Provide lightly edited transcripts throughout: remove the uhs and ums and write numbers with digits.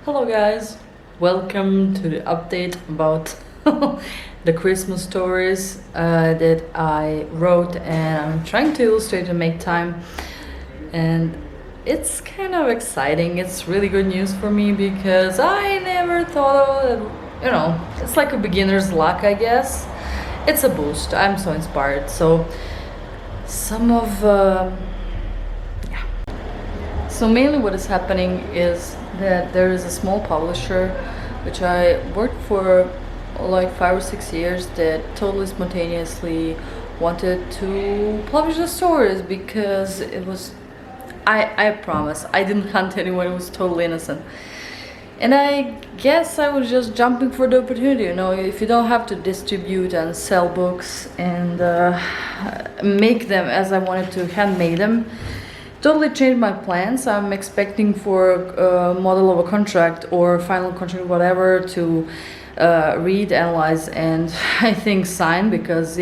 Hello guys, welcome to the update about the Christmas stories that I wrote, and I'm trying to illustrate and make time, and it's kind of exciting. It's really good news for me because I never thought of it, it's like a beginner's luck, I guess. It's a boost. I'm so inspired. So some of so mainly what is happening is that there is a small publisher which I worked for like 5 or 6 years that totally spontaneously wanted to publish the stories because it was, I promise, I didn't hunt anyone, it was totally innocent. And I guess I was just jumping for the opportunity, if you don't have to distribute and sell books and make them as I wanted to handmade them, totally changed my plans. I'm expecting for a model of a contract or final contract, whatever, to read, analyze, and I think sign, because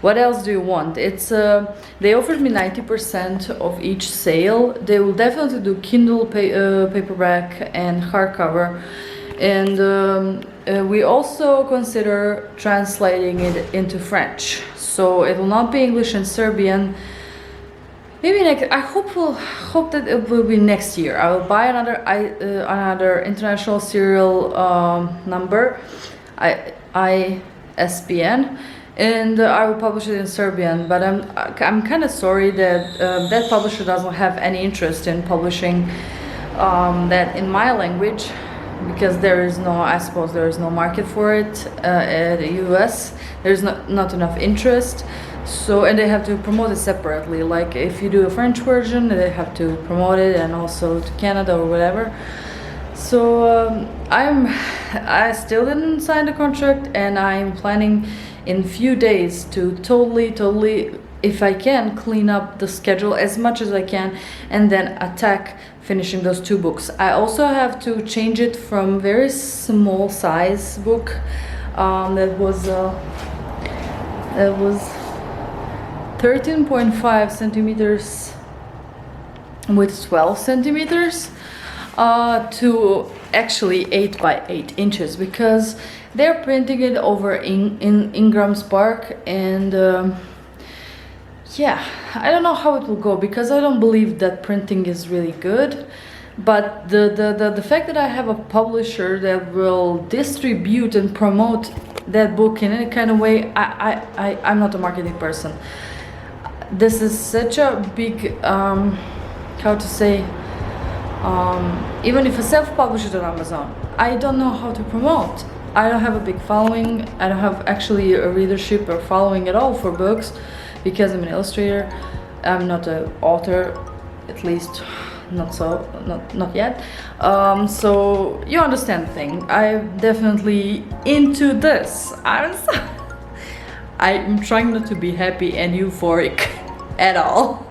what else do you want? It's they offered me 90% of each sale. They will definitely do Kindle paperback and hardcover, and we also consider translating it into French, so it will not be English and Serbian. Maybe I hope that it will be next year. I will buy another international serial number, ISBN, and I will publish it in Serbian. But I'm kind of sorry that that publisher doesn't have any interest in publishing that in my language, because I suppose there is no market for it in the US. There's not enough interest. So, and they have to promote it separately. Like if you do a French version, they have to promote it, and also to Canada or whatever. So I still didn't sign the contract, and I'm planning in few days to totally, if I can, clean up the schedule as much as I can, and then attack finishing those 2 books. I also have to change it from very small size book that was 13.5 centimeters with 12 centimeters to actually 8 by 8 inches, because they're printing it over in Ingram Spark, and I don't know how it will go, because I don't believe that printing is really good. But the fact that I have a publisher that will distribute and promote that book in any kind of way, I'm not a marketing person. This is such a big, even if a self-published on Amazon, I don't know how to promote. I don't have a big following. I don't have actually a readership or following at all for books, because I'm an illustrator. I'm not an author, at least not yet. So you understand the thing. I'm definitely into this. I'm trying not to be happy and euphoric at all.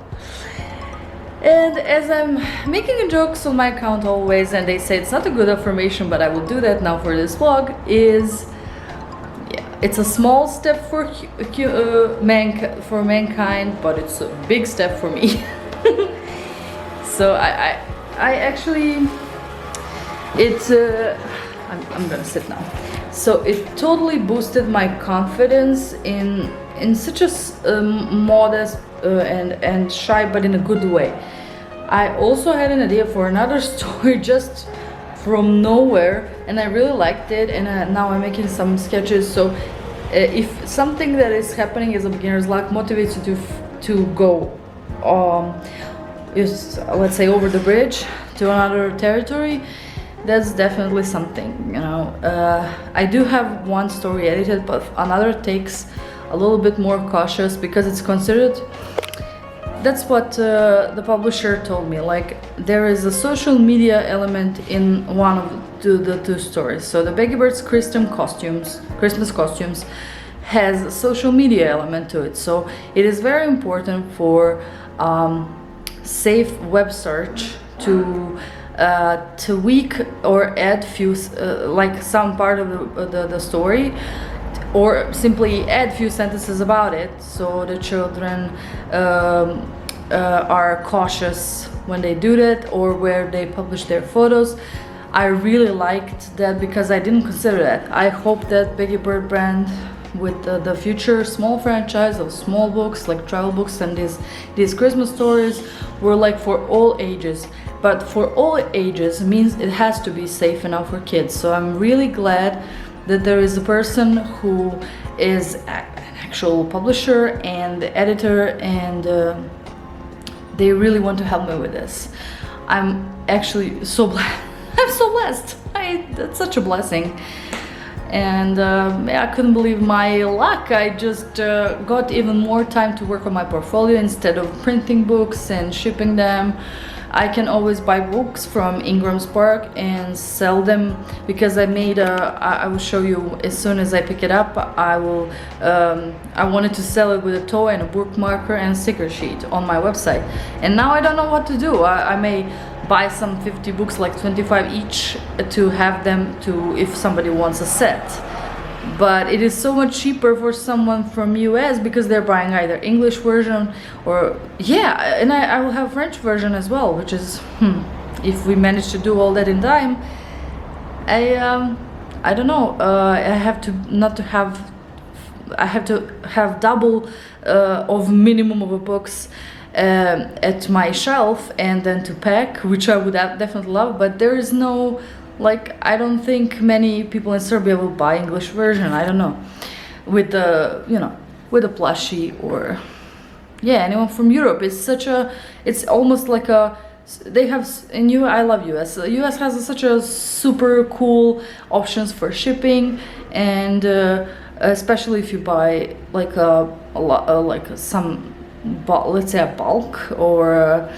And as I'm making jokes on my account always, and they say it's not a good affirmation, but I will do that now for this vlog, it's a small step for mankind, but it's a big step for me. So I actually, I'm gonna sit now. So it totally boosted my confidence in such a modest and shy, but in a good way. I also had an idea for another story just from nowhere, and I really liked it, and now I'm making some sketches. So if something that is happening is a beginner's luck motivates you to go let's say over the bridge to another territory, that's definitely something. I do have one story edited, but another takes a little bit more cautious, because it's considered, that's what the publisher told me, like there is a social media element in one of the 2 stories. So the Baby Bird's Christmas costumes has a social media element to it, so it is very important for safe web search to tweak or add few like some part of the story, or simply add few sentences about it, so the children are cautious when they do that, or where they publish their photos. I really liked that because I didn't consider that. I hope that Becky Bird brand with the future small franchise of small books like travel books and these Christmas stories were like for all ages. But for all ages means it has to be safe enough for kids. So I'm really glad that there is a person who is an actual publisher and editor, and they really want to help me with this. I'm actually so blessed. I'm so blessed. That's such a blessing. And I couldn't believe my luck. I just got even more time to work on my portfolio. Instead of printing books and shipping them, I can always buy books from Ingram's Park and sell them, because I made I will show you as soon as I pick it up. I wanted to sell it with a toy and a bookmarker and sticker sheet on my website, and now I don't know what to do. I may buy some 50 books, like 25 each, to have them to if somebody wants a set. But it is so much cheaper for someone from US because they're buying either English version or and I will have French version as well, which is if we manage to do all that in time. I don't know, I have to have double of minimum of books at my shelf, and then to pack, which I would definitely love, but there is no, like, I don't think many people in Serbia will buy English version. I don't know, with the with a plushie, or anyone from Europe. It's almost like they have in I love US. The US has such a super cool options for shipping, and especially if you buy like a lot, like some, let's say a bulk or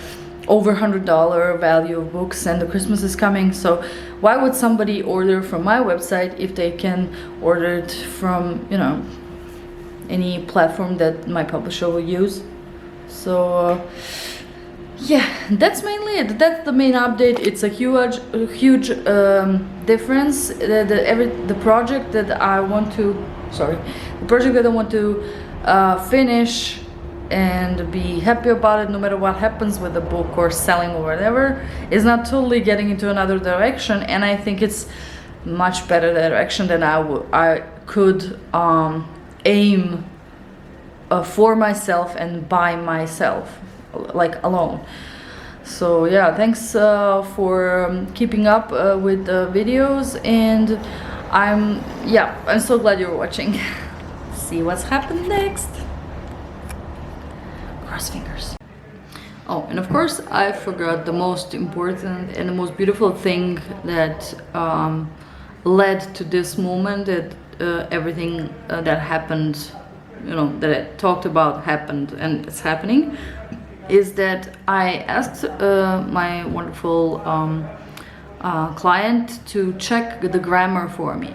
over $100 value of books, and the Christmas is coming. So why would somebody order from my website if they can order it from any platform that my publisher will use? So that's mainly it. That's the main update. It's a huge difference. The project that I want to finish and be happy about it, no matter what happens with the book or selling or whatever, is not totally getting into another direction. And I think it's much better direction than I could aim for myself and by myself, like alone. So thanks for keeping up with the videos, and I'm so glad you're watching. See what's happened next. Cross fingers. Oh, and of course I forgot the most important and the most beautiful thing that led to this moment, that everything that happened, that I talked about happened and it's happening, is that I asked my wonderful client to check the grammar for me,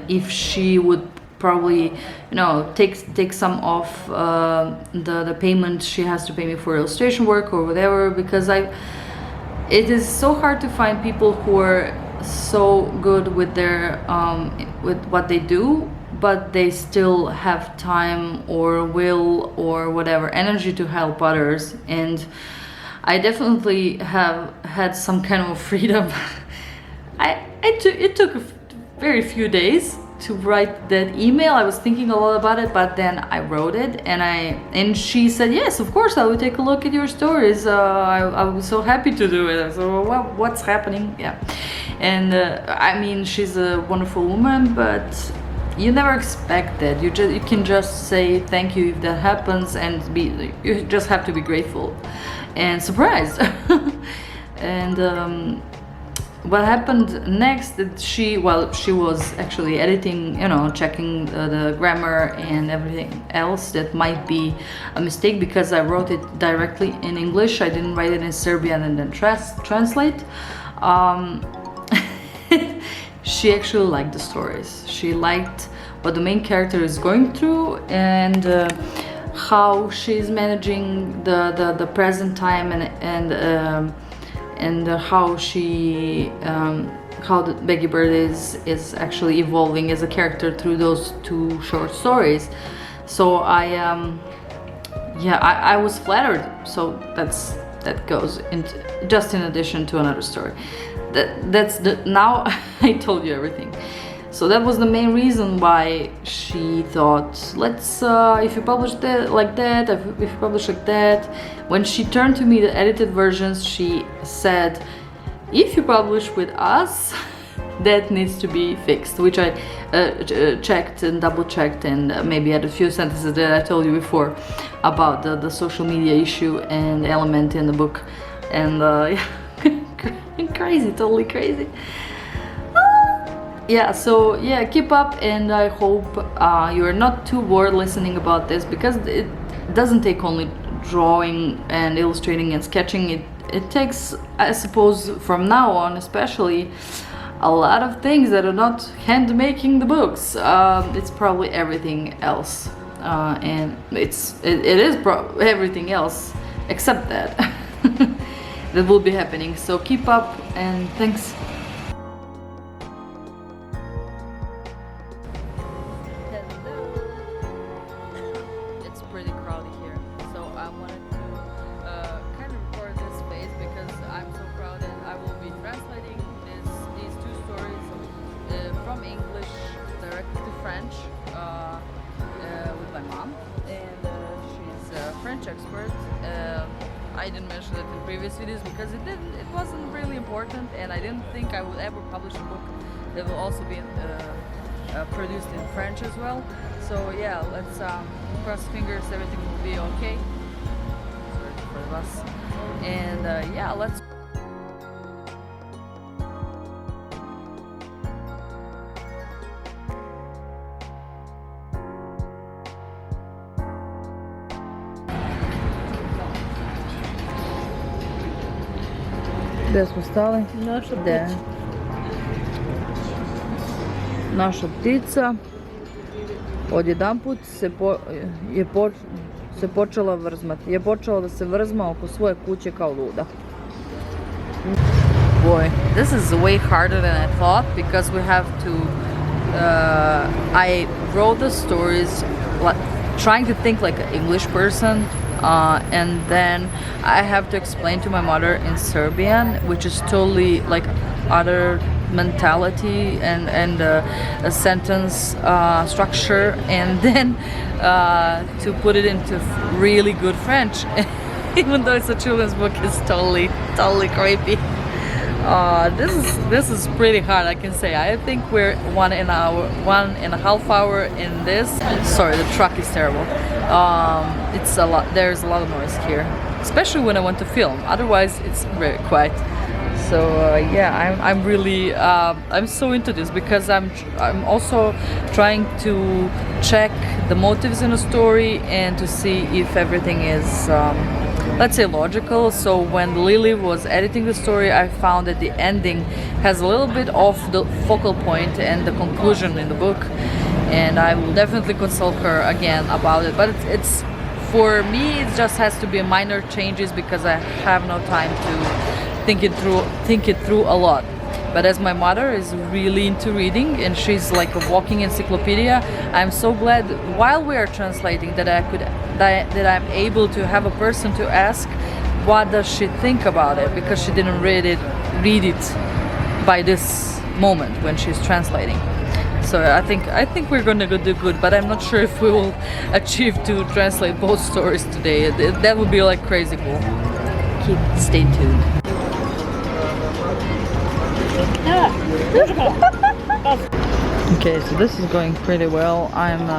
if she would probably take some off the payment she has to pay me for illustration work or whatever, because it is so hard to find people who are so good with their with what they do, but they still have time or will or whatever energy to help others. And I definitely have had some kind of freedom. It took very few days to write that email. I was thinking a lot about it, but then I wrote it, and she said, yes, of course I will take a look at your stories. I was so happy to do it. So what's happening? And I mean, she's a wonderful woman, but you never expect that. You can just say thank you if that happens, and you just have to be grateful and surprised. And what happened next, that she was actually editing, checking the grammar and everything else that might be a mistake, because I wrote it directly in English. I didn't write it in Serbian and then translate. She actually liked the stories. She liked what the main character is going through, and how she's managing the present time, and how how the Becky Bird is actually evolving as a character through those two short stories. So I was flattered. So that goes just in addition to another story. that's the now I told you everything. So that was the main reason why she thought, let's if you publish that like that, if you publish like that. When she turned to me the edited versions, she said, if you publish with us, that needs to be fixed, which I checked and double checked, and maybe added a few sentences that I told you before about the social media issue and element in the book. And yeah, crazy, totally crazy. Yeah, so yeah, keep up, and I hope you're not too bored listening about this, because it doesn't take only drawing and illustrating and sketching. It takes, I suppose, from now on especially, a lot of things that are not hand making the books. It's probably everything else, and it is everything else except that that will be happening. So keep up, and thanks. It's pretty crowded here, so I wanted to kind of record this space because I'm so crowded. I will be translating these two stories from English directly to French with my mom, and she's a French expert. I didn't mention that in previous videos because it wasn't really important, and I didn't think I would ever publish a book that will also be produced in French as well. So yeah, let's cross fingers everything will be okay. Sorry for the bus. And yeah, let's. Gde smo stali? Naša Da. Naša ptica odjedanput se počela vrzmati. Je počela da se vrzma oko svoje kuće kao luda. Boy, this is way harder than I thought, because we have to I wrote the stories trying to think like an English person, and then I have to explain to my mother in Serbian, which is totally like other mentality and a sentence structure, and then to put it into really good French, even though it's a children's book, it's totally creepy. This is pretty hard, I can say. I think we're 1.5 hours in this. Sorry, the truck is terrible. It's a lot. There's a lot of noise here, especially when I want to film. Otherwise, it's very quiet. So yeah, I'm really I'm so into this, because I'm also trying to check the motives in a story and to see if everything is let's say logical. So when Lily was editing the story, I found that the ending has a little bit off the focal point and the conclusion in the book, and I will definitely consult her again about it. But it's for me, it just has to be minor changes, because I have no time to think it through a lot. But as my mother is really into reading and she's like a walking encyclopedia, I'm so glad while we are translating that I'm able to have a person to ask what does she think about it, because she didn't read it by this moment when she's translating. So I think we're gonna do good, but I'm not sure if we will achieve to translate both stories today. That would be like crazy cool. Stay tuned. Okay, so this is going pretty well. I'm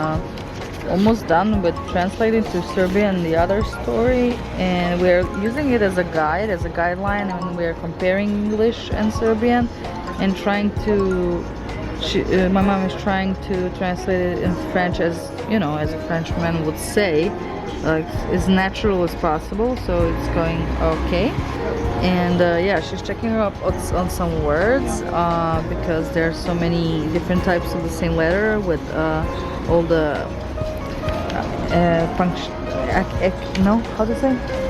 almost done with translating to Serbian the other story, and we're using it as a guide, as a guideline, and we're comparing English and Serbian and trying to my mom is trying to translate it in French, as you know, as a Frenchman would say, like as natural as possible. So it's going okay. And yeah, she's checking her up on some words, because there are so many different types of the same letter, with all the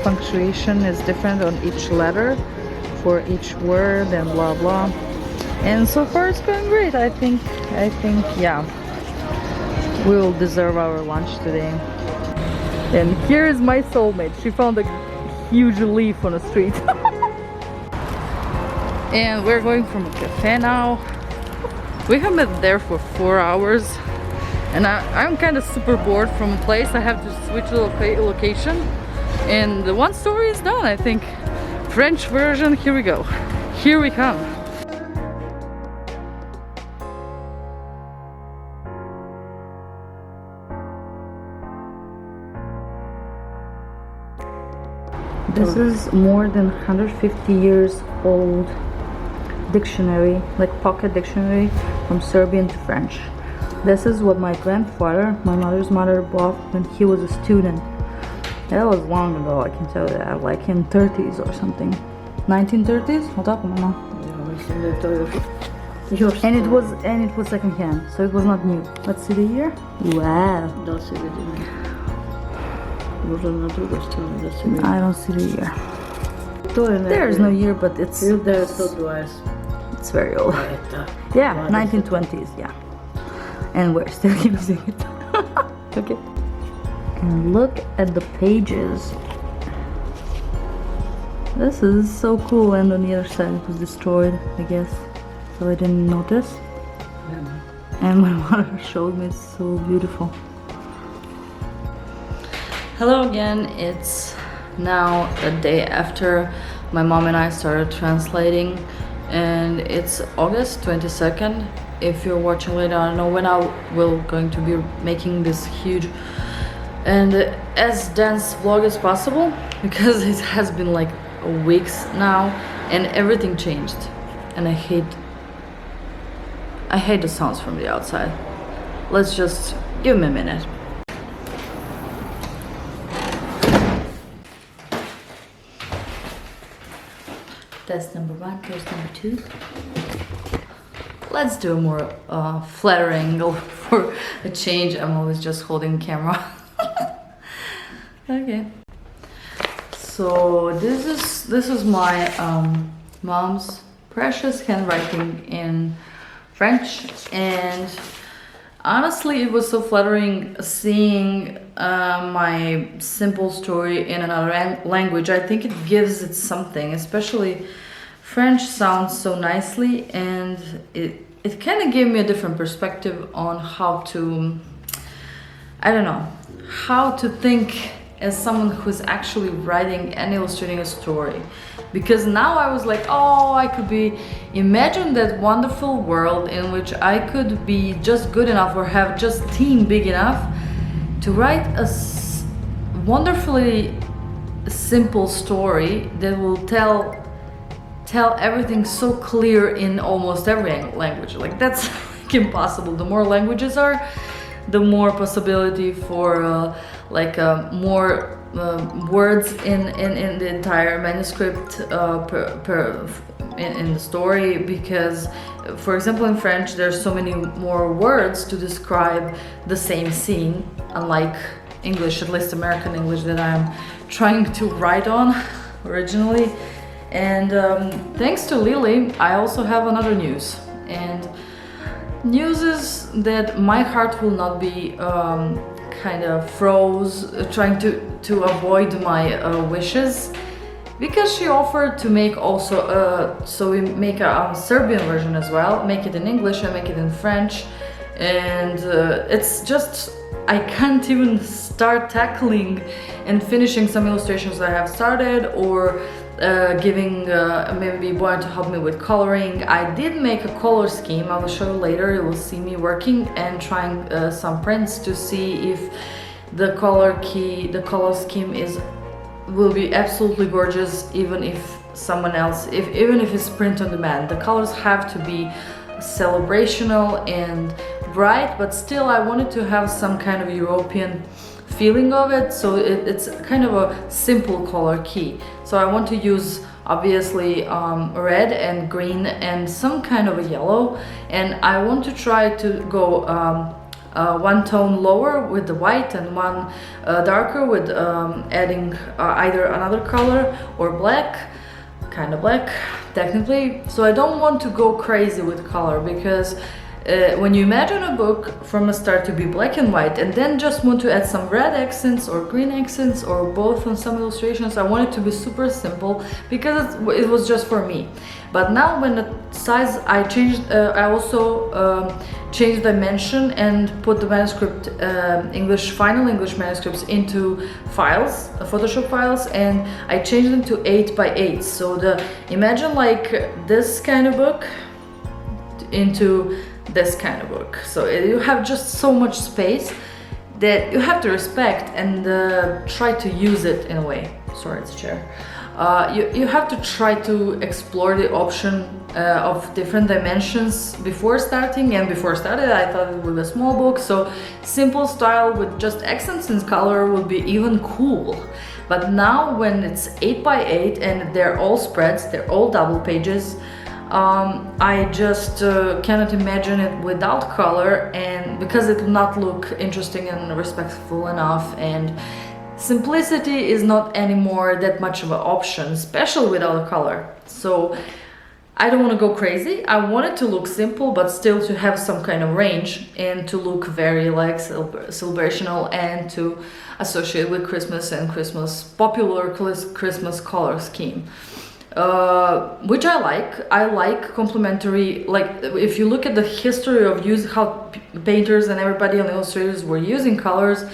punctuation is different on each letter for each word, and blah blah. And so far it's going great. I think yeah, we will deserve our lunch today. And here is my soulmate. She found a huge leaf on the street. and we're going from a cafe now. We have been there for 4 hours, and I'm kind of super bored from a place. I have to switch the location, and the one story is done, I think. French version, here we go. Here we come. This is more than 150 years old dictionary, like pocket dictionary from Serbian to French. This is what my grandfather, my mother's mother, bought when he was a student. That was long ago, I can tell you that, like in 30s or something. 1930s? Jel' tako, mama? Ja mislim da je to još And it was second hand, so it was not new. Let's see the year. Wow. da se vidi. Možda na drugoj strani da se vidi. I don't see the year. To je There's no year, but it's 1920. it's very old. Yeah, 1920s, yeah. And we're still using it. Okay. And look at the pages. This is so cool, and on the other side it was destroyed, I guess. So I didn't notice. And my mother showed me, it's so beautiful. Hello again, it's now a day after my mom and I started translating, and it's August 22nd. If you're watching later, I don't know when I will going to be making this huge and as dense vlog as possible, because it has been like weeks now and everything changed, and I hate the sounds from the outside. Let's just give me a minute. That's number one. Here's number two. Let's do a more flatter angle for a change. I'm always just holding the camera. Okay. So this is my mom's precious handwriting in French, and honestly, it was so flattering seeing my simple story in another language. I think it gives it something, especially French sounds so nicely, and it kind of gave me a different perspective on how to, I don't know, how to think as someone who's actually writing and illustrating a story. Because now I was like, oh, I could imagine that wonderful world in which I could be just good enough or have just team big enough to write a wonderfully simple story that will tell everything so clear in almost every language. Like, that's like impossible. The more languages are, the more possibility for more words in the entire manuscript in the story, because for example in French there's so many more words to describe the same scene, unlike English, at least American English, that I'm trying to write on originally. And thanks to Lily, I also have another news, and news is that my heart will not be kind of froze trying to avoid my wishes, because she offered to make also so we make a Serbian version as well, make it in English and make it in French, and it's just I can't even start tackling and finishing some illustrations that I have started, or giving maybe Boyan to help me with coloring. I did make a color scheme, I will show you later. You will see me working and trying some prints to see if the color scheme will be absolutely gorgeous, even if someone else, even if it's print on demand. The colors have to be celebrational and bright, but still I wanted to have some kind of European feeling of it, so it's kind of a simple color key. So I want to use obviously red and green and some kind of a yellow, and I want to try to go one tone lower with the white and one darker with adding either another color or black, kind of black technically. So I don't want to go crazy with color, because when you imagine a book from the start to be black and white and then just want to add some red accents or green accents or both on some illustrations, I want it to be super simple because it was just for me. But now when the size I changed, I also changed dimension and put the manuscript, final English manuscripts into files, Photoshop files, and I changed them to 8 by 8. So imagine like this kind of book into this kind of book. So you have just so much space that you have to respect and try to use it in a way. Sorry, it's a chair. You have to try to explore the option of different dimensions before starting, and before started I thought it would be a small book, so simple style with just accents and color would be even cool. But now when it's 8 by 8 and they're all spreads, they're all double pages, I just cannot imagine it without color, and because it will not look interesting and respectful enough, and simplicity is not anymore that much of an option, especially without a color. So I don't want to go crazy. I want it to look simple but still to have some kind of range and to look very like celebrational and to associate with Christmas and popular Christmas color scheme. Which I like. I like complementary, like if you look at the history of how painters and everybody on illustrators were using colors,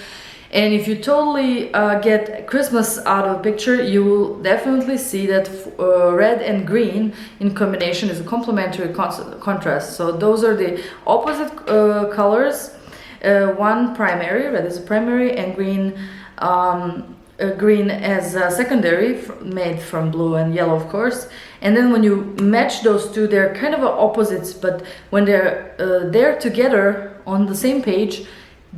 and if you totally get Christmas out of a picture, you will definitely see that red and green in combination is a complementary contrast. So those are the opposite colors. One primary, red is a primary, and green as a secondary, made from blue and yellow, of course. And then when you match those two, they're kind of opposites, but when they're together on the same page,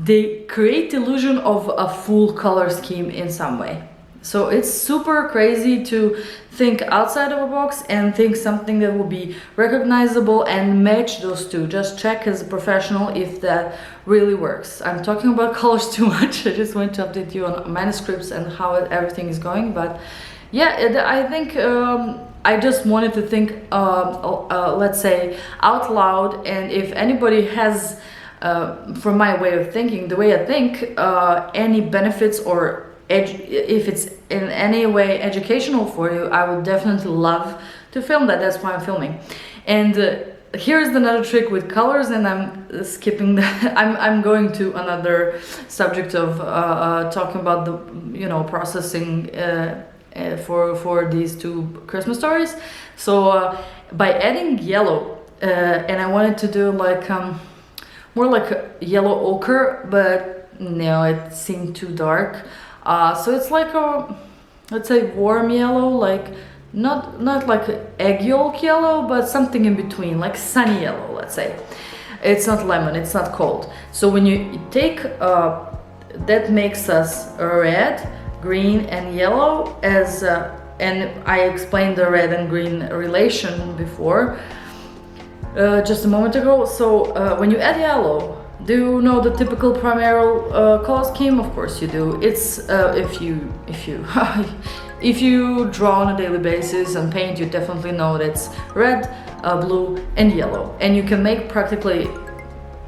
they create the illusion of a full color scheme in some way. So it's super crazy to think outside of a box and think something that will be recognizable and match those two. Just check as a professional if that really works. I'm talking about colors too much. I just want to update you on manuscripts and how everything is going. But yeah, I think I just wanted to think, let's say, out loud. And if anybody has, from my way of thinking, the way I think, any benefits or if it's in any way educational for you, I would definitely love to film that. That's why I'm filming. And here's another trick with colors, and I'm skipping that. I'm going to another subject of talking about the processing for these two Christmas stories. So by adding yellow, and I wanted to do like more like a yellow ochre, but no, it seemed too dark. So it's like a, let's say, warm yellow, like not like egg yolk yellow, but something in between, like sunny yellow, let's say. It's not lemon, it's not cold. So when you take, that makes us red, green and yellow as, and I explained the red and green relation before, just a moment ago. So when you add yellow, do you know the typical primary color scheme? Of course you do. It's if you if you draw on a daily basis and paint, you definitely know that it's red, blue and yellow, and you can make practically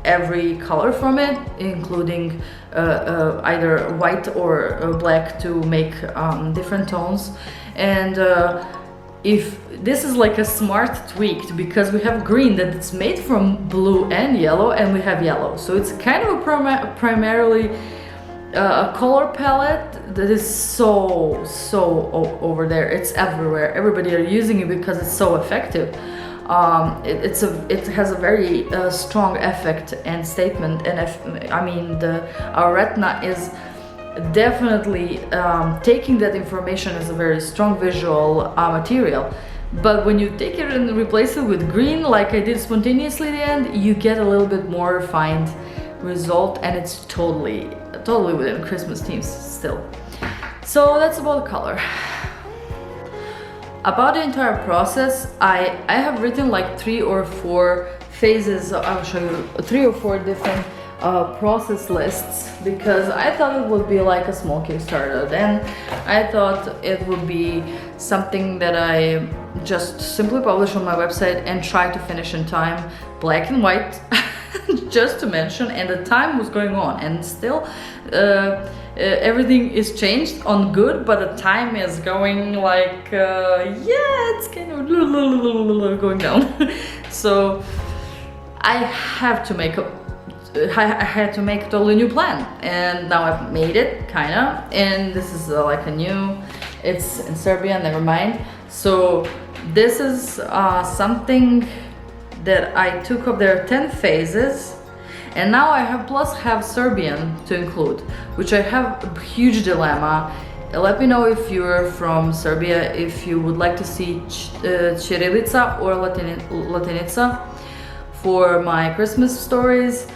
every color from it, including either white or black to make different tones. And if this is like a smart tweak, because we have green that it's made from blue and yellow, and we have yellow, so it's kind of a primarily a color palette that is so over there. It's everywhere. Everybody are using it because it's so effective. It has a very strong effect and statement, and I mean our retina is definitely taking that information as a very strong visual material. But when you take it and replace it with green, like I did spontaneously at the end, you get a little bit more refined result, and it's totally within Christmas themes still. So that's about the color. About the entire process, I have written like 3 or 4 phases. I'll show you 3 or 4 different process lists, because I thought it would be like a small Kickstarter. Then I thought it would be something that I just simply publish on my website and try to finish in time, black and white. just to mention, and the time was going on, and still everything is changed on good, but the time is going like yeah, it's kind of going down. So I had to make a totally new plan, and now I've made it, kinda. And this is like a new. It's in Serbian. Never mind. So this is something that I took up. There are 10 phases, and now I have Serbian to include, which I have a huge dilemma. Let me know if you're from Serbia, if you would like to see Ćirilica or Latinica for my Christmas stories.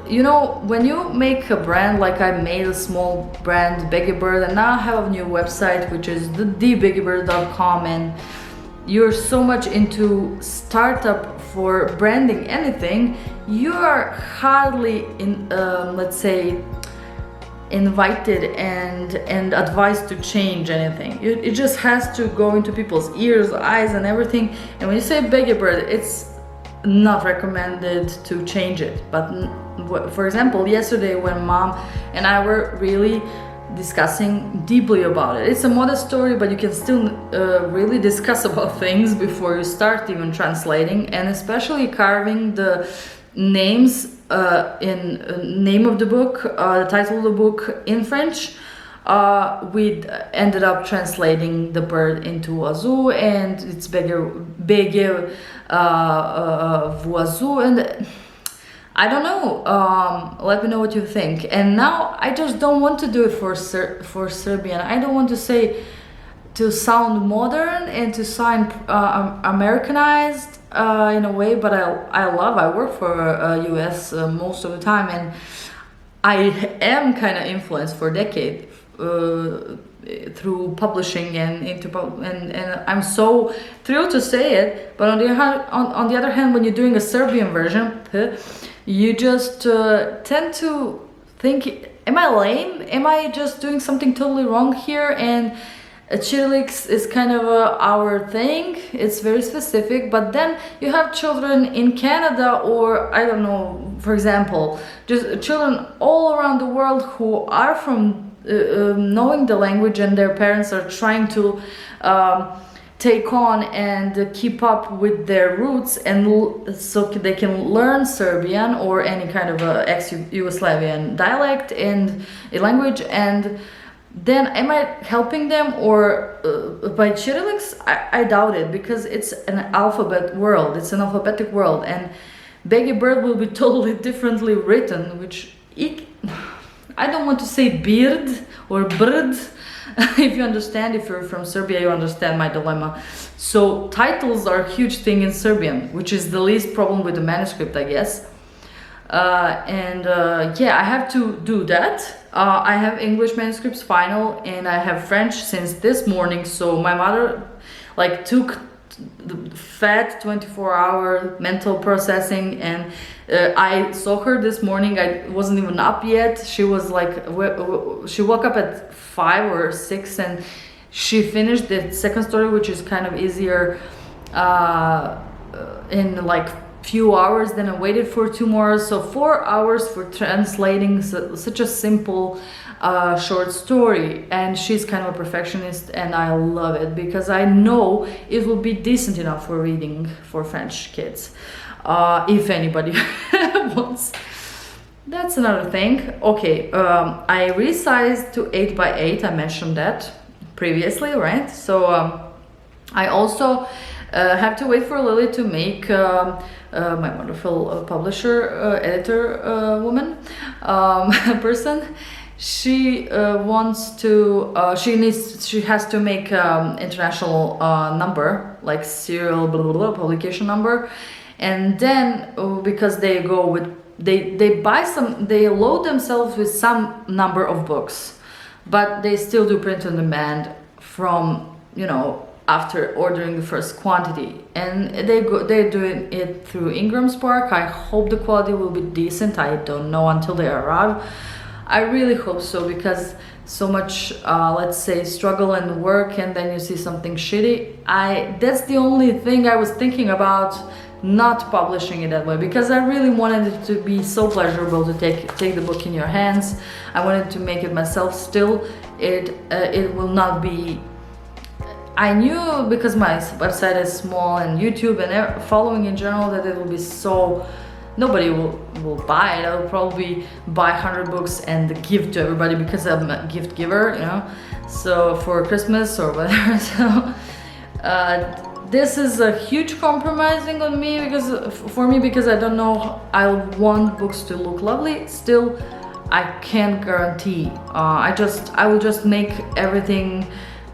You know, when you make a brand, like I made a small brand, Beggy Bird, and now I have a new website, which is thebeggybird.com, and you're so much into startup for branding anything, you are hardly let's say, invited and advised to change anything. It just has to go into people's ears, eyes, and everything. And when you say Beggy Bird, it's not recommended to change it. But for example, yesterday when Mom and I were really discussing deeply about it, it's a modest story, but you can still really discuss about things before you start even translating, and especially carving the names in name of the book, the title of the book in French. We ended up translating the bird into oiseau, and it's bege voiseau, and I don't know. Let me know what you think. And now I just don't want to do it for Serbian. I don't want to sound modern and to sound Americanized in a way, but I work for US most of the time, and I am kind of influenced for a decade through publishing and I'm so thrilled to say it. But on the other hand, when you're doing a Serbian version, you just tend to think, am I lame? Am I just doing something totally wrong here? And Ćirilic is kind of our thing. It's very specific, but then you have children in Canada, or I don't know, for example, just children all around the world who are from knowing the language, and their parents are trying to take on and keep up with their roots, and so they can learn Serbian or any kind of ex-Yugoslavian dialect and a language. And then am I helping them? Or by Ćirilic, I doubt it, because it's an alphabet world. It's an alphabetic world, and Beggy Bird will be totally differently written, which I don't want to say beard or bird. If you understand, if you're from Serbia, you understand my dilemma. So titles are a huge thing in Serbian, which is the least problem with the manuscript, I guess. Yeah, I have to do that. I have English manuscripts final, and I have French since this morning. So my mother took the fat 24-hour mental processing, and I saw her this morning. I wasn't even up yet. She was she woke up at 5 or 6, and she finished the second story, which is kind of easier in few hours. Then I waited for 2 more, so 4 hours for translating such a simple short story. And she's kind of a perfectionist, and I love it, because I know it will be decent enough for reading for French kids, if anybody wants. That's another thing. Okay, I resized to 8 by 8. I mentioned that previously, right? So I also have to wait for Lily to make my wonderful publisher, editor woman, person. She wants to. She has to make international number, like serial publication number, and then because they go with they load themselves with some number of books, but they still do print on demand from after ordering the first quantity, and they're doing it through Ingram Spark. I hope the quality will be decent. I don't know until they arrive. I really hope so, because so much let's say struggle and work, and then you see something shitty. That's the only thing I was thinking about not publishing it that way, because I really wanted it to be so pleasurable to take the book in your hands. I wanted to make it myself. Still, it will not be. I knew, because my website is small and YouTube and following in general, that it will be so, nobody will buy it. I will probably buy 100 books and give to everybody, because I'm a gift giver, you know, so for Christmas or whatever. So this is a huge compromising on me, because I don't know, I want books to look lovely. Still, I can't guarantee. I will just make everything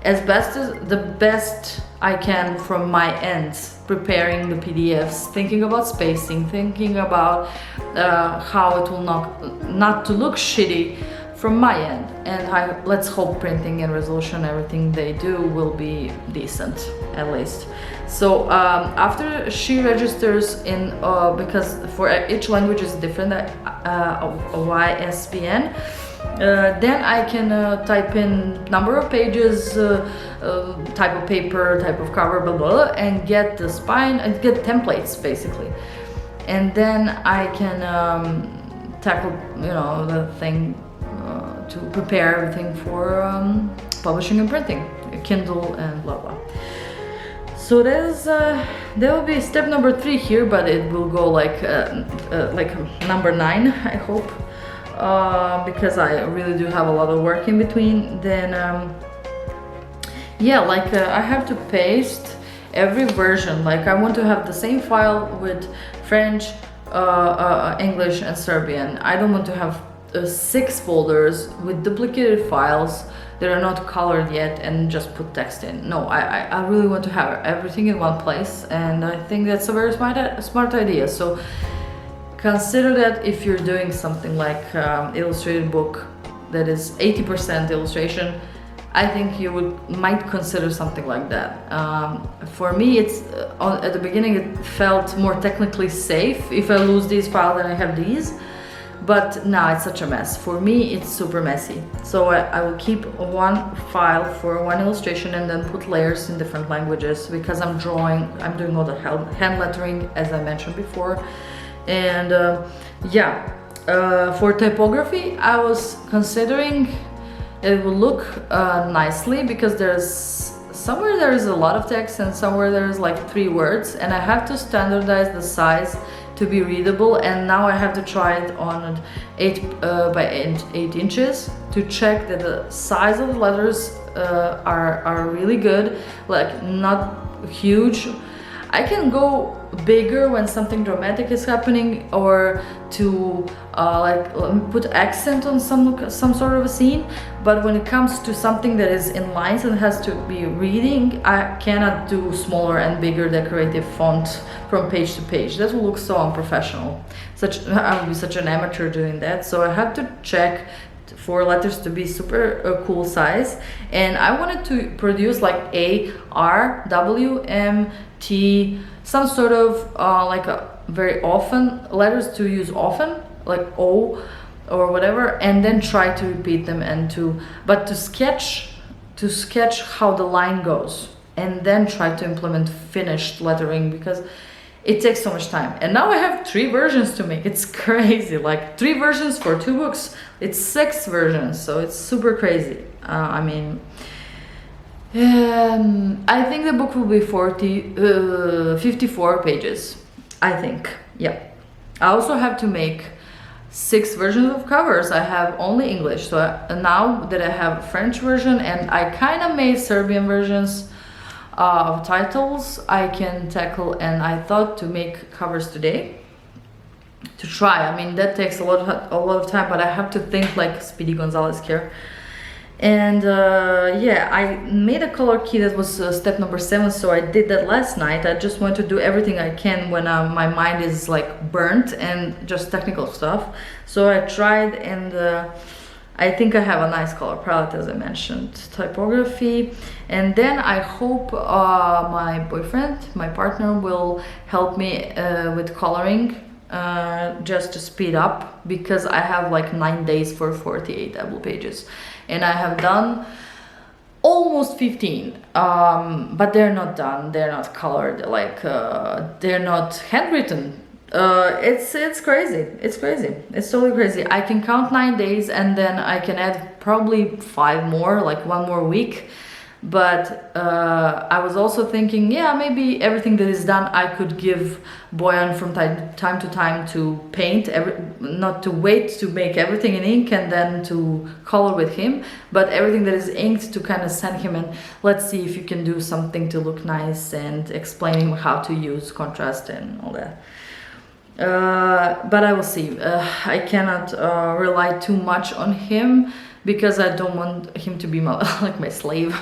as the best I can from my end, preparing the PDFs, thinking about spacing, thinking about how it will not to look shitty from my end. And let's hope printing and resolution, everything they do will be decent, at least. So after she registers in, because for each language is different, YSBN, then I can type in number of pages, type of paper, type of cover, blah, blah, blah, and get the spine, and get templates basically. And then I can tackle, the thing to prepare everything for publishing and printing, Kindle and blah, blah. So that will be step number 3 here, but it will go like number 9, I hope. Because I really do have a lot of work in between. Then I have to paste every version. Like, I want to have the same file with French, English and Serbian. I don't want to have 6 folders with duplicated files that are not colored yet and just put text in. No, I really want to have everything in one place, and I think that's a very smart idea. So consider that if you're doing something like illustrated book that is 80% illustration, I think you might consider something like that. For me, it's at the beginning it felt more technically safe. If I lose these files, then I have these. But now it's such a mess. For me, it's super messy. So I will keep one file for one illustration and then put layers in different languages, because I'm doing all the hand lettering, as I mentioned before. And for typography, I was considering it will look nicely, because somewhere there is a lot of text and somewhere there is like 3 words, and I have to standardize the size to be readable. And now I have to try it on 8 by 8 inches to check that the size of the letters are really good, like not huge. I can go bigger when something dramatic is happening, or to put accent on some sort of a scene. But when it comes to something that is in lines and has to be reading, I cannot do smaller and bigger decorative font from page to page. That will look so unprofessional. I would be such an amateur doing that. So I have to check for letters to be super cool size, and I wanted to produce like A, R, W, M, T, some sort of very often letters to use often, like O or whatever, and then try to repeat them but to sketch how the line goes, and then try to implement finished lettering, because it takes so much time. And now I have 3 versions to make. It's crazy, like 3 versions for 2 books. It's 6 versions, so it's super crazy. I think the book will be 54 pages, I think. Yeah. I also have to make 6 versions of covers. I have only English, so now that I have French version, and I kind of made Serbian versions of titles, I can tackle, and I thought to make covers today to try. That takes a lot of time, but I have to think like Speedy Gonzalez here. And I made a color key. That was step number 7, so I did that last night. I just want to do everything I can when my mind is like burnt and just technical stuff. So I tried, and I think I have a nice color palette, as I mentioned, typography. And then I hope my partner will help me with coloring, just to speed up, because I have like 9 days for 48 double pages. And I have done almost 15, but they're not done, they're not colored, like they're not handwritten. It's crazy, it's totally crazy. I can count 9 days and then I can add probably 5 more, like 1 more week. But I was also thinking, yeah, maybe everything that is done I could give Boyan from time to time to paint, not to wait to make everything in ink and then to color with him, but everything that is inked to kind of send him, and let's see if you can do something to look nice and explaining how to use contrast and all that. But I will see. I cannot rely too much on him because I don't want him to be like my slave.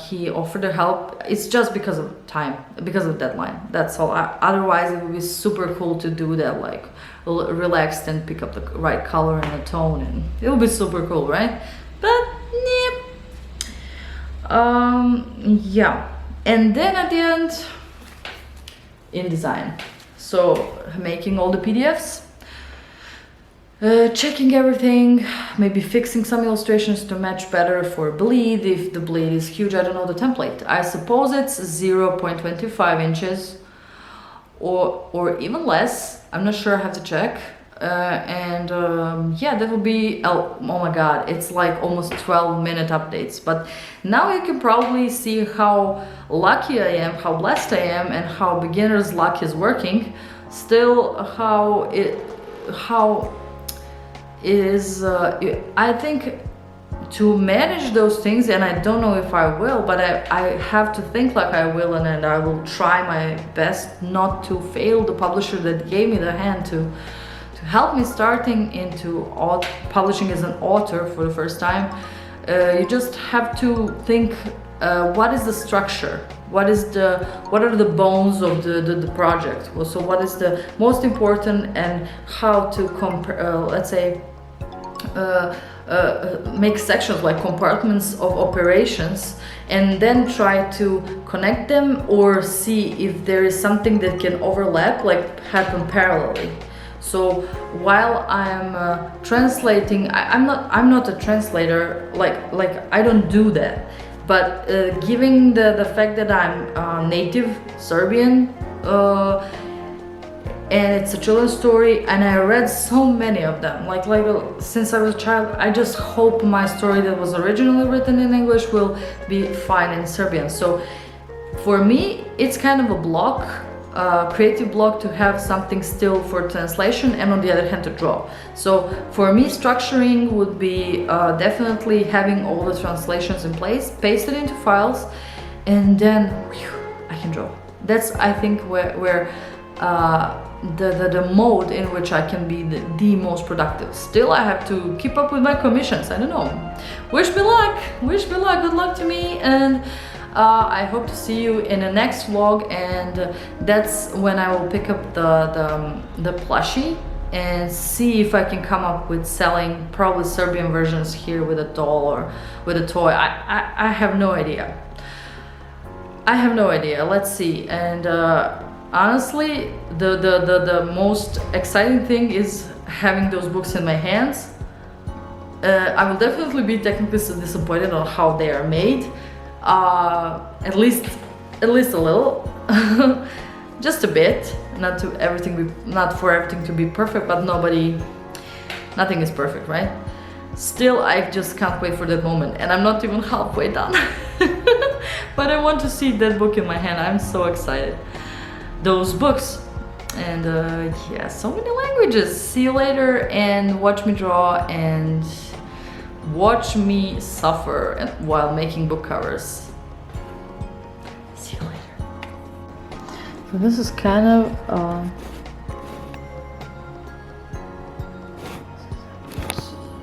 He offered the help. It's just because of time, because of deadline. That's all. Otherwise, it would be super cool to do that, like relaxed and pick up the right color and the tone, and it would be super cool, right? But yeah. And then at the end, InDesign. So making all the PDFs. Checking everything, maybe fixing some illustrations to match better for bleed. If the bleed is huge, I don't know the template. I suppose it's 0.25 inches or even less. I'm not sure, I have to check. Yeah, that will be, oh my god, it's like almost 12-minute updates. But now you can probably see how lucky I am, how blessed I am, and how beginner's luck is working. Still, how is I think to manage those things, and I don't know if I will, but I have to think like I will, and I will try my best not to fail the publisher that gave me the hand to help me starting into publishing as an author for the first time. You just have to think, what is the structure? What are the bones of the project? So what is the most important, and how to let's say make sections like compartments of operations, and then try to connect them or see if there is something that can overlap, like happen parallelly. So while I'm translating, I'm not a translator, like I don't do that. But given the fact that I'm native Serbian, and it's a children's story, and I read so many of them, like since I was a child, I just hope my story that was originally written in English will be fine in Serbian. So for me, it's kind of a block, creative block, to have something still for translation and on the other hand to draw. So for me, structuring would be definitely having all the translations in place, paste it into files, and then I can draw. That's, I think, where the mode in which I can be the most productive. Still, I have to keep up with my commissions. I don't know. Wish me luck. Good luck to me, and I hope to see you in the next vlog, and that's when I will pick up the plushie and see if I can come up with selling probably Serbian versions here with a doll or with a toy. I have no idea. Let's see. And honestly, the most exciting thing is having those books in my hands. I will definitely be technically disappointed on how they are made. At least a little, just a bit. Not for everything to be perfect, but nothing is perfect, right? Still, I just can't wait for that moment, and I'm not even halfway done. But I want to see that book in my hand. I'm so excited. Those books, and yeah, so many languages. See you later, and watch me draw and watch me suffer while making book covers. See you later. So this is kind of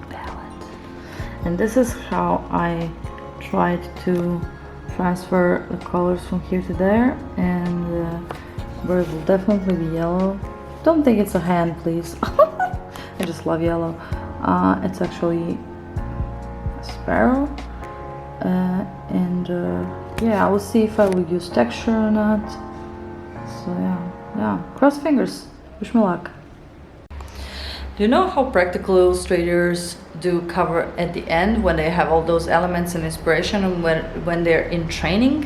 palette, and this is how I tried to transfer the colors from here to there, and where it will definitely be yellow. Don't think it's a hand, please. I just love yellow. It's actually sparrow, and yeah, I will see if I will use texture or not. So yeah, cross fingers, wish me luck. Do you know how practical illustrators do cover at the end when they have all those elements and inspiration, and when they're in training?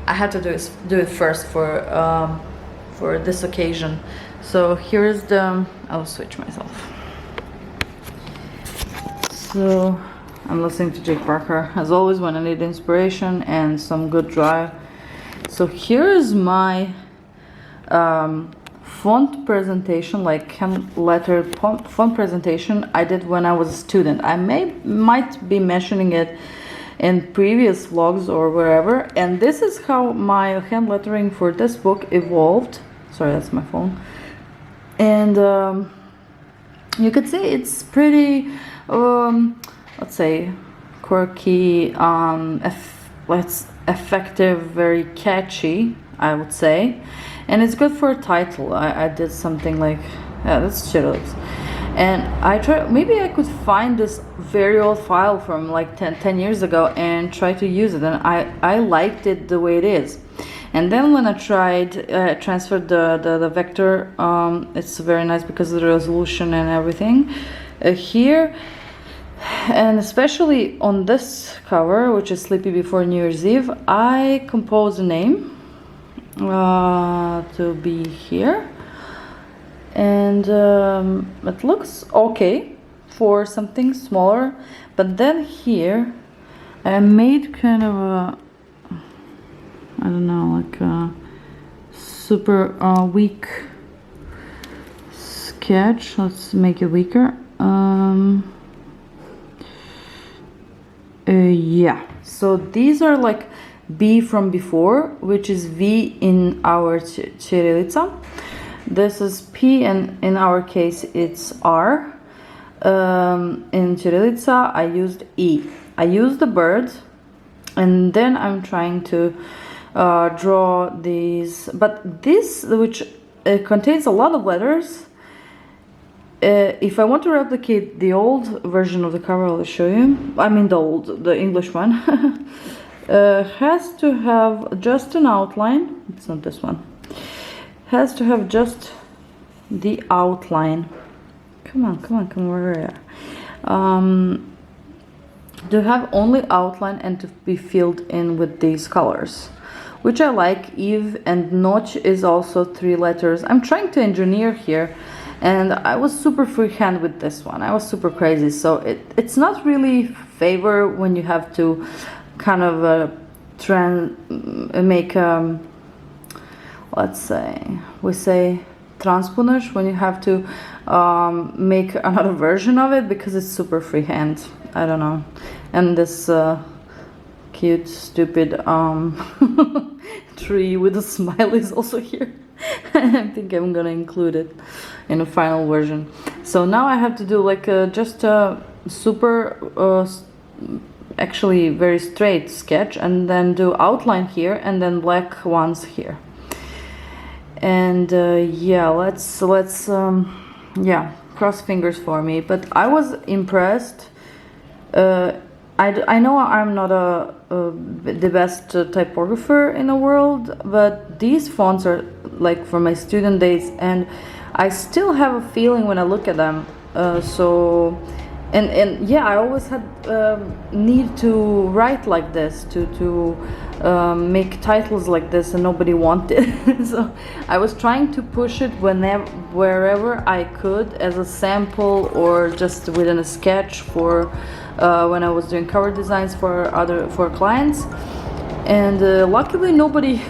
I had to do it first for this occasion. So here's the, I'll switch myself. So I'm listening to Jake Parker as always when I need inspiration and some good dry. So here's my font presentation, like hand letter font presentation I did when I was a student. I might be mentioning it in previous vlogs or wherever, and this is how my hand lettering for this book evolved. Sorry, that's my phone. And you could say it's pretty let's say quirky, effective, very catchy, I would say, and it's good for a title. I did something like, yeah, that's Chitterlings. And I tried, maybe I could find this very old file from like 10 years ago and try to use it, and I liked it the way it is. And then when I tried, transferred the vector, it's very nice because of the resolution and everything. Here, and especially on this cover, which is Sleepy Before New Year's Eve, I composed a name to be here, and it looks okay for something smaller. But then here I made kind of a, I don't know, like a super weak sketch. Let's make it weaker. Yeah, so these are like B from before, which is V in our Cyrillica. This is P, and in our case it's R. In Cyrillica I used E. I used the bird, and then I'm trying to draw these, but this, which contains a lot of letters, if I want to replicate the old version of the cover, I'll show you, I mean the English one, has to have just an outline. It's not this one. Has to have just the outline. Come on, where are you? To have only outline and to be filled in with these colors, which I like. Eve and Notch is also 3 letters. I'm trying to engineer here, and I was super freehand with this one. I was super crazy, so it's not really favor when you have to kind of make let's say, we say transponage, when you have to make another version of it, because it's super freehand. I don't know. And this cute stupid tree with a smile is also here. I think I'm gonna include it in a final version. So now I have to do like just a super actually very straight sketch, and then do outline here, and then black ones here. And yeah, let's yeah, cross fingers for me. But I was impressed. I know I'm not the best typographer in the world, but these fonts are like from my student days, and I still have a feeling when I look at them. And yeah, I always had need to write like this, to make titles like this, and nobody wanted. So I was trying to push it wherever I could as a sample, or just within a sketch for when I was doing cover designs for clients. And luckily nobody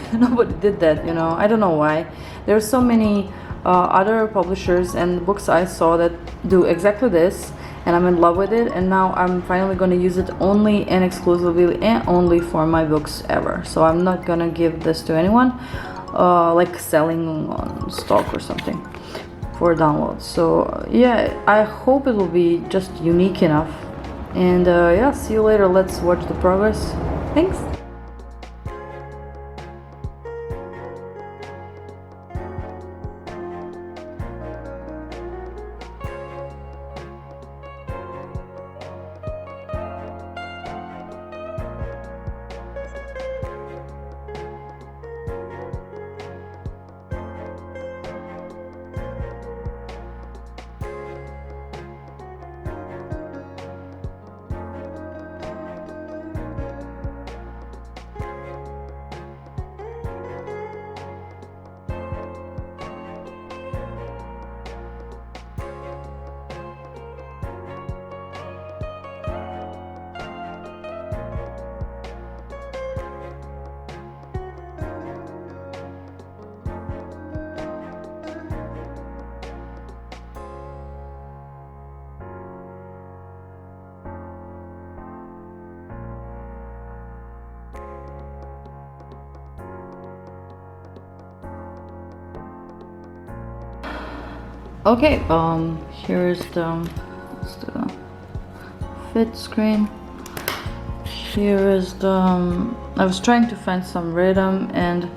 did that, you know. I don't know why. There are so many other publishers and books I saw that do exactly this, and I'm in love with it, and now I'm finally going to use it only and exclusively and only for my books ever. So I'm not going to give this to anyone, like selling on stock or something for download. So yeah, I hope it will be just unique enough. And yeah, see you later. Let's watch the progress. Thanks. Okay, here's the fit screen. Here is the I was trying to find some rhythm and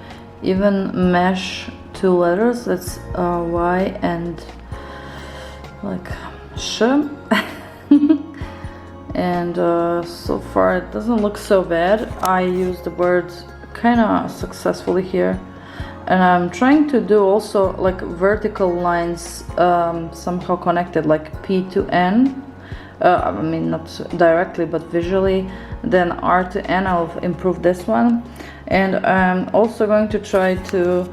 even mesh two letters, that's Y and like sh. And so far it doesn't look so bad. I used the words kind of successfully here, and I'm trying to do also like vertical lines somehow connected, like P to N. I mean, not directly but visually. Then R to N, I'll improve this one. And I'm also going to try to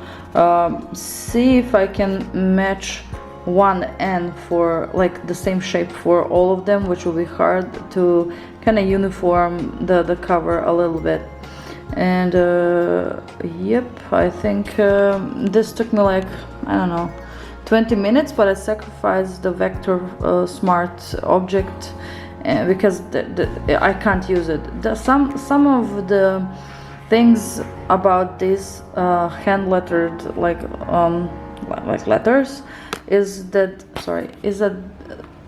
see if I can match one N for like the same shape for all of them, which will be hard to kind of uniform the cover a little bit. And yep, I think this took me like, I don't know, 20 minutes, but I sacrificed the vector smart object because I can't use it. Some of the things about these hand lettered like letters is that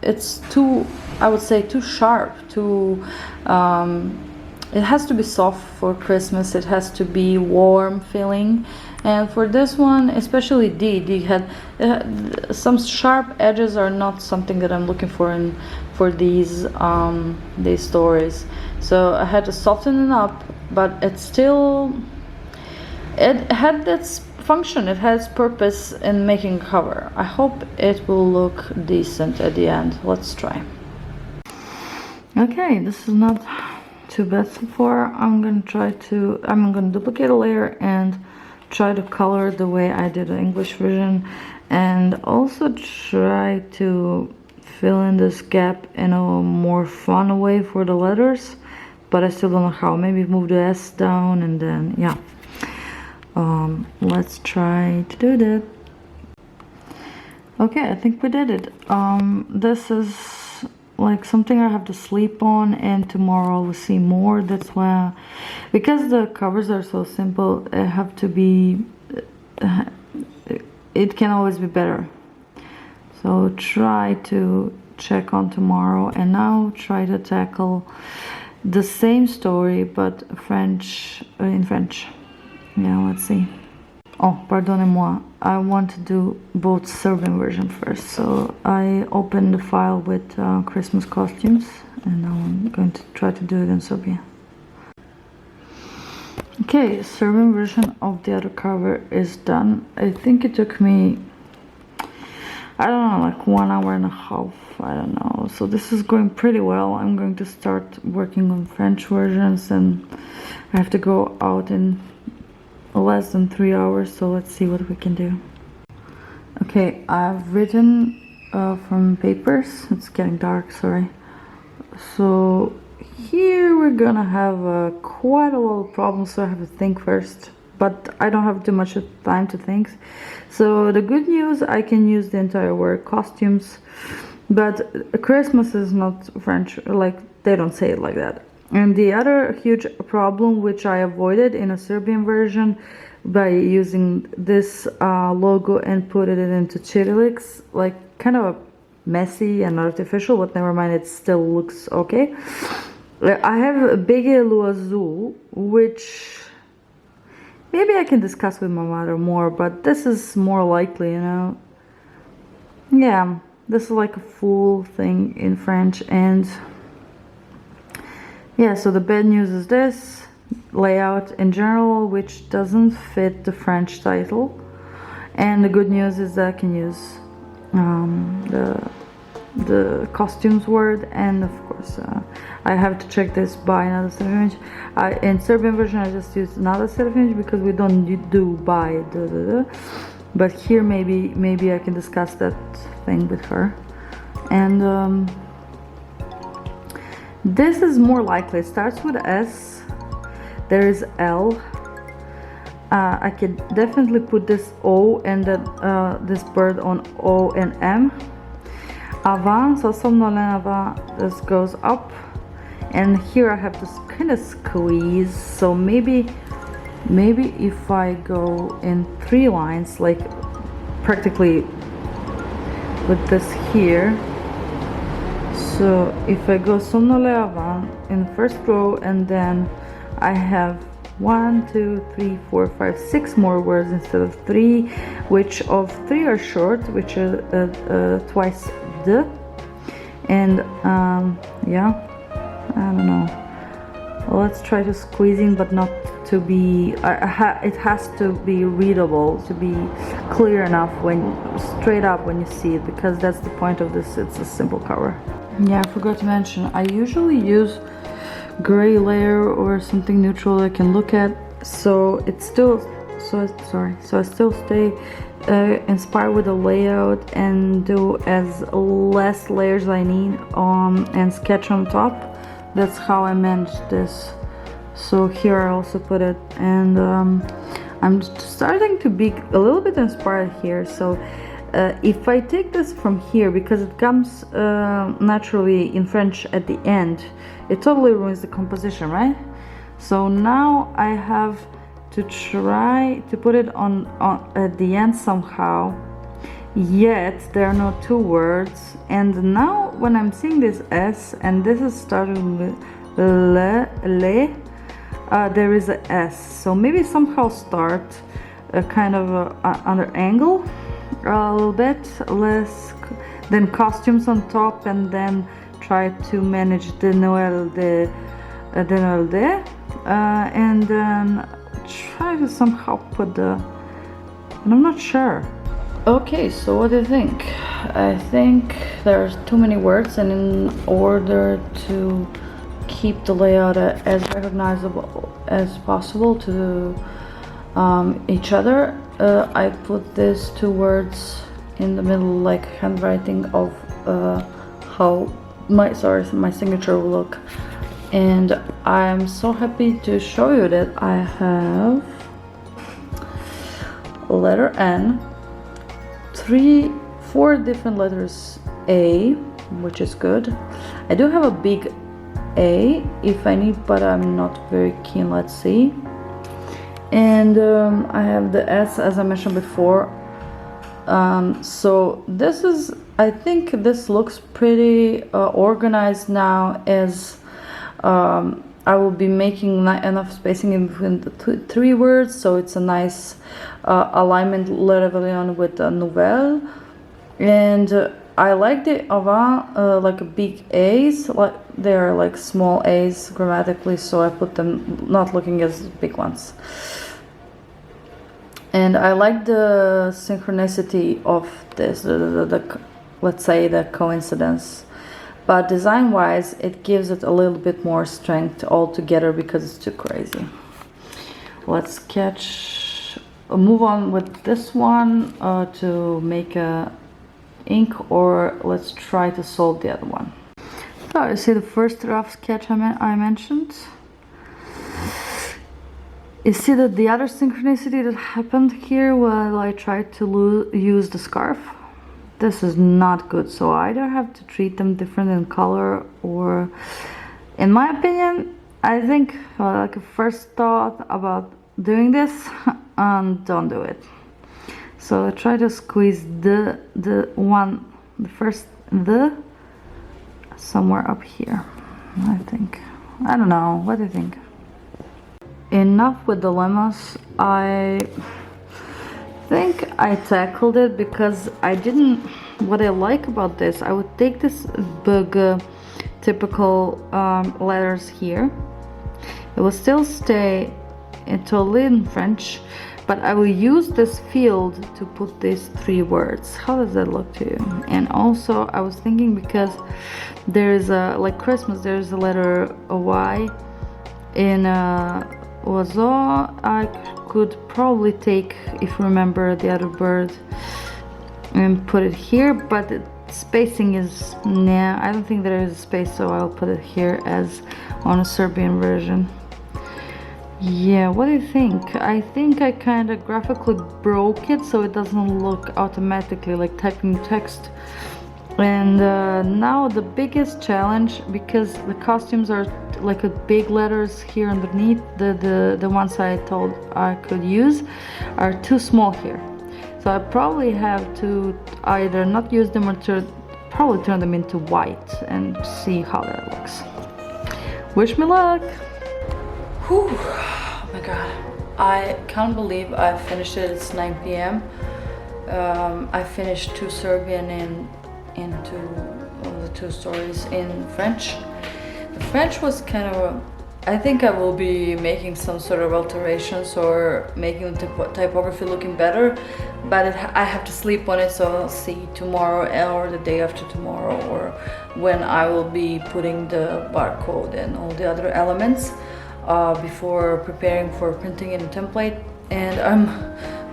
it's too, I would say, too sharp, too it has to be soft for Christmas, it has to be warm feeling. And for this one, especially D had some sharp edges are not something that I'm looking for for these stories. So I had to soften it up, but it had its function, it has purpose in making a cover. I hope it will look decent at the end. Let's try. Okay, this is not too bad so far. I'm gonna duplicate a layer and try to color the way I did the English version, and also try to fill in this gap in a more fun way for the letters, but I still don't know how. Maybe move the S down, and then yeah, let's try to do that. Okay, I think we did it. This is like something I have to sleep on, and tomorrow we'll see more. That's why, because the covers are so simple, it have to be, it can always be better. So try to check on tomorrow, and now try to tackle the same story but French, in French. Yeah, let's see. Oh, pardonnez-moi, I want to do both Serbian version first. So I opened the file with Christmas costumes, and now I'm going to try to do it in Serbian. Okay, Serbian version of the other cover is done. I think it took me, I don't know, like 1 hour and a half, I don't know. So this is going pretty well. I'm going to start working on French versions, and I have to go out in less than 3 hours, so let's see what we can do. Okay, I've written from papers. It's getting dark, sorry. So here we're gonna have quite a lot of problems, so I have to think first, but I don't have too much time to think. So the good news, I can use the entire word costumes, but Christmas is not French, like they don't say it like that. And the other huge problem, which I avoided in a Serbian version by using this logo and put it into Cyrillics, like kind of messy and artificial, but never mind, it still looks okay. I have Bege Luazu, which maybe I can discuss with my mother more, but this is more likely, you know. Yeah, this is like a full thing in French. And yeah, so the bad news is this layout in general, which doesn't fit the French title. And the good news is that I can use the costumes word, and of course I have to check this by another set of image. In Serbian version I just used another set of image because we don't do by but here maybe I can discuss that thing with her. And this is more likely. It starts with S, there is L. I could definitely put this O and this bird on O and M. Avant, so somnolent, this goes up, and here I have to kind of squeeze. So maybe if I go in 3 lines, like practically with this here. So if I go sonno le avant in the first row, and then I have 1, 2, 3, 4, 5, 6 more words instead of 3, which of 3 are short, which are twice the, and yeah, I don't know. Let's try to squeeze in, but not to be. It has to be readable, to be clear enough when straight up when you see it, because that's the point of this. It's a simple cover. Yeah, I forgot to mention, I usually use gray layer or something neutral I can look at, so it's still so I still stay inspired with the layout and do as less layers I need on and sketch on top. That's how I managed this. So here I also put it, and I'm starting to be a little bit inspired here. So if I take this from here, because it comes naturally in French at the end, it totally ruins the composition, right? So now I have to try to put it on at the end somehow, yet there are no 2 words. And now when I'm seeing this S, and this is starting with le, there is a S, so maybe somehow start a kind of under angle a little bit less, then costumes on top, and then try to manage the Noël de and then try to somehow put the, and I'm not sure. Okay, so what do you think? I think there's too many words, and in order to keep the layout as recognizable as possible to each other, I put these 2 words in the middle, like handwriting of how my signature will look. And I'm so happy to show you that I have letter N, 4 different letters A, which is good. I do have a big A if I need, but I'm not very keen. Let's see. And I have the S, as I mentioned before. So this is, I think this looks pretty organized now, as I will be making enough spacing in between the 3 words, so it's a nice alignment le réveillon with the nouvelle. And I like the avant, like big A's, like they are like small A's grammatically, so I put them not looking as big ones. And I like the synchronicity of this, let's say the coincidence. But design-wise, it gives it a little bit more strength altogether because it's too crazy. Let's move on with this one to make a ink, or let's try to solve the other one. So you see the first rough sketch I mentioned. You see that the other synchronicity that happened here while I tried to use the scarf. This is not good, so I either have to treat them different in color, or in my opinion, I think like a first thought about doing this, don't do it. So I try to squeeze the first somewhere up here, I think. I don't know, what do you think? Enough with dilemmas. I think I tackled it because what I like about this, I would take this big typical letters here. It will still stay totally in French, but I will use this field to put these 3 words. How does that look to you? And also I was thinking, because there's like Christmas, there's a letter Y in oiseau. I could probably take, if you remember the other bird, and put it here, but the spacing is, nah, I don't think there is a space, so I'll put it here as on a Serbian version. Yeah, what do you think? I think I kind of graphically broke it so it doesn't look automatically like typing text. And now the biggest challenge, because the costumes are like a big letters here underneath, the ones I told I could use are too small here. So I probably have to either not use them or probably turn them into white and see how that looks. Wish me luck! Whew. Oh my god, I can't believe I finished it. It's 9 p.m. I finished 2 Serbian and two stories in French. The French was kind of I think I will be making some sort of alterations or making the typography looking better, but I have to sleep on it, so I'll see tomorrow or the day after tomorrow, or when I will be putting the barcode and all the other elements before preparing for printing in a template. And I'm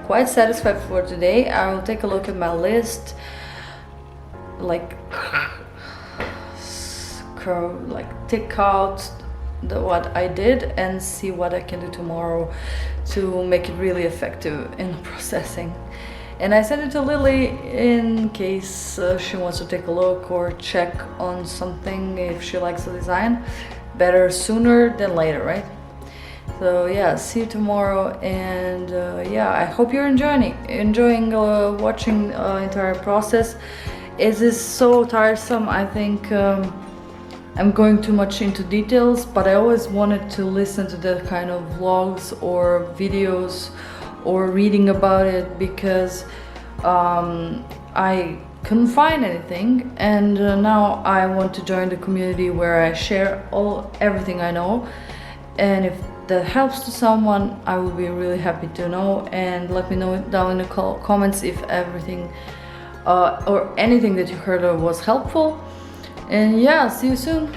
quite satisfied for today. I will take a look at my list, like tick out what I did and see what I can do tomorrow to make it really effective in processing. And I sent it to Lily in case she wants to take a look or check on something if she likes the design. Better sooner than later, right? So yeah, see you tomorrow, and yeah, I hope you're enjoying watching the entire process. It is so tiresome. I think I'm going too much into details, but I always wanted to listen to the kind of vlogs or videos or reading about it, because I couldn't find anything, and now I want to join the community where I share everything I know. And if that helps to someone, I will be really happy to know, and let me know down in the comments if everything or anything that you heard of was helpful. And yeah, see you soon.